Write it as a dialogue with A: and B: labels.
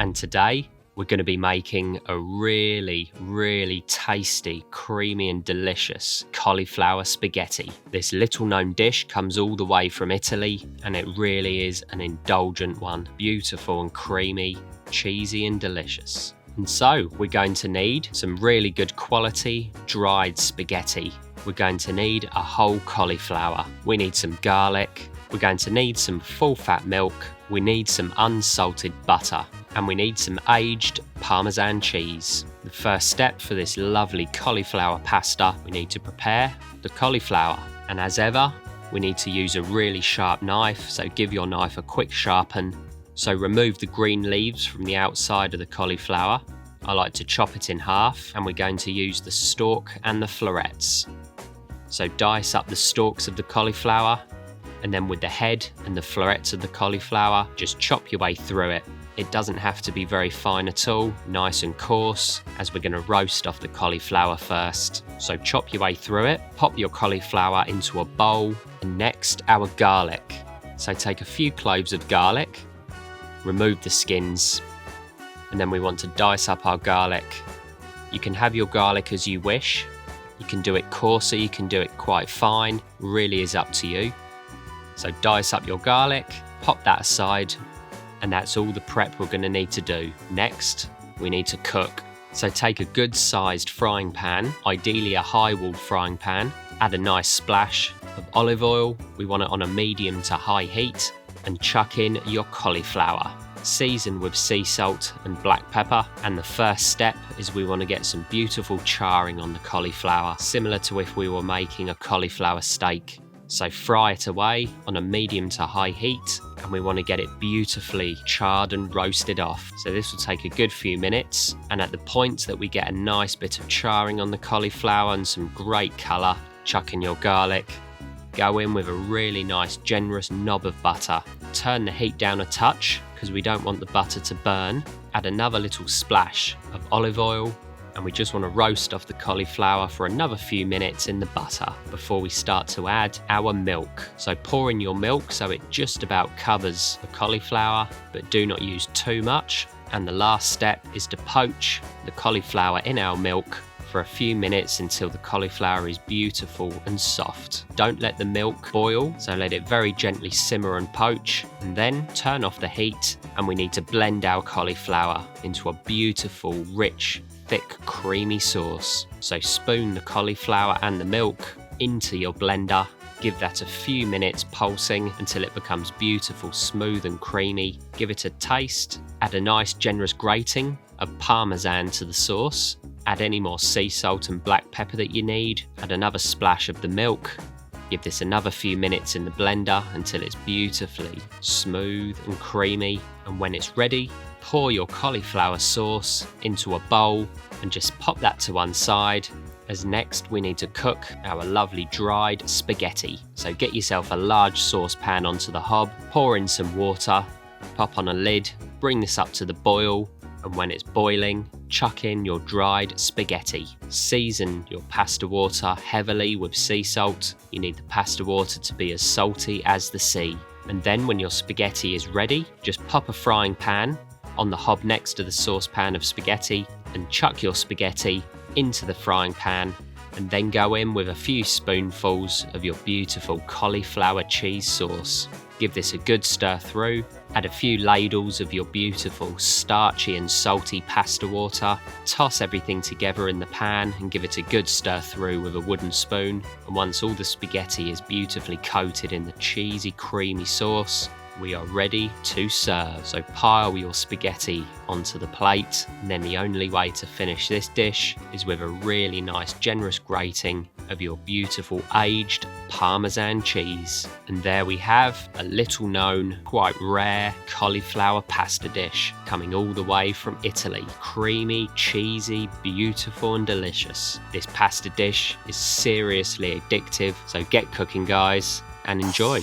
A: and today we're going to be making a really tasty, creamy and delicious cauliflower spaghetti. This little known dish comes all the way from Italy and it really is an indulgent one. Beautiful and creamy, cheesy and delicious. And so we're going to need some really good quality dried spaghetti. We're going to need a whole cauliflower. We need some garlic. We're going to need some full fat milk. We need some unsalted butter. And we need some aged Parmesan cheese. The first step for this lovely cauliflower pasta, we need to prepare the cauliflower. And as ever, we need to use a really sharp knife, so give your knife a quick sharpen. So remove the green leaves from the outside of the cauliflower. I like to chop it in half, and we're going to use the stalk and the florets. So dice up the stalks of the cauliflower, and then with the head and the florets of the cauliflower, just chop your way through it. It doesn't have to be very fine at all, nice and coarse, as we're going to roast off the cauliflower first. So chop your way through it, pop your cauliflower into a bowl, and next our garlic. So take a few cloves of garlic, remove the skins, and then we want to dice up our garlic. You can have your garlic as you wish. You can do it coarser, you can do it quite fine, really is up to you. So dice up your garlic, pop that aside, and that's all the prep we're going to need to do. Next, we need to cook. So take a good sized frying pan, ideally a high walled frying pan, add a nice splash of olive oil, we want it on a medium to high heat, and chuck in your cauliflower. Season with sea salt and black pepper, and the first step is we want to get some beautiful charring on the cauliflower, similar to if we were making a cauliflower steak. So fry it away on a medium to high heat, and we want to get it beautifully charred and roasted off. So this will take a good few minutes, and at the point that we get a nice bit of charring on the cauliflower and some great colour, chuck in your garlic. Go in with a really nice generous knob of butter. Turn the heat down a touch because we don't want the butter to burn. Add another little splash of olive oil, and we just want to roast off the cauliflower for another few minutes in the butter before we start to add our milk. So pour in your milk so it just about covers the cauliflower, but do not use too much. And the last step is to poach the cauliflower in our milk for a few minutes until the cauliflower is beautiful and soft. Don't let the milk boil, so let it very gently simmer and poach, and then turn off the heat, and we need to blend our cauliflower into a beautiful, rich, thick, creamy sauce. So spoon the cauliflower and the milk into your blender. Give that a few minutes pulsing until it becomes beautiful, smooth and creamy. Give it a taste. Add a nice generous grating of Parmesan to the sauce. Add any more sea salt and black pepper that you need. Add another splash of the milk. Give this another few minutes in the blender until it's beautifully smooth and creamy. And when it's ready, pour your cauliflower sauce into a bowl and just pop that to one side, as next we need to cook our lovely dried spaghetti. So get yourself a large saucepan onto the hob, pour in some water, pop on a lid, bring this up to the boil, and when it's boiling, chuck in your dried spaghetti. Season your pasta water heavily with sea salt. You need the pasta water to be as salty as the sea. And then when your spaghetti is ready, just pop a frying pan on the hob next to the saucepan of spaghetti and chuck your spaghetti into the frying pan, and then go in with a few spoonfuls of your beautiful cauliflower cheese sauce. Give this a good stir through, add a few ladles of your beautiful starchy and salty pasta water, toss everything together in the pan and give it a good stir through with a wooden spoon. And once all the spaghetti is beautifully coated in the cheesy creamy sauce, we are ready to serve. So pile your spaghetti onto the plate, and then the only way to finish this dish is with a really nice generous grating of your beautiful aged Parmesan cheese. And there we have a little known, quite rare cauliflower pasta dish coming all the way from Italy. Creamy, cheesy, beautiful and delicious. This pasta dish is seriously addictive, so get cooking guys and enjoy.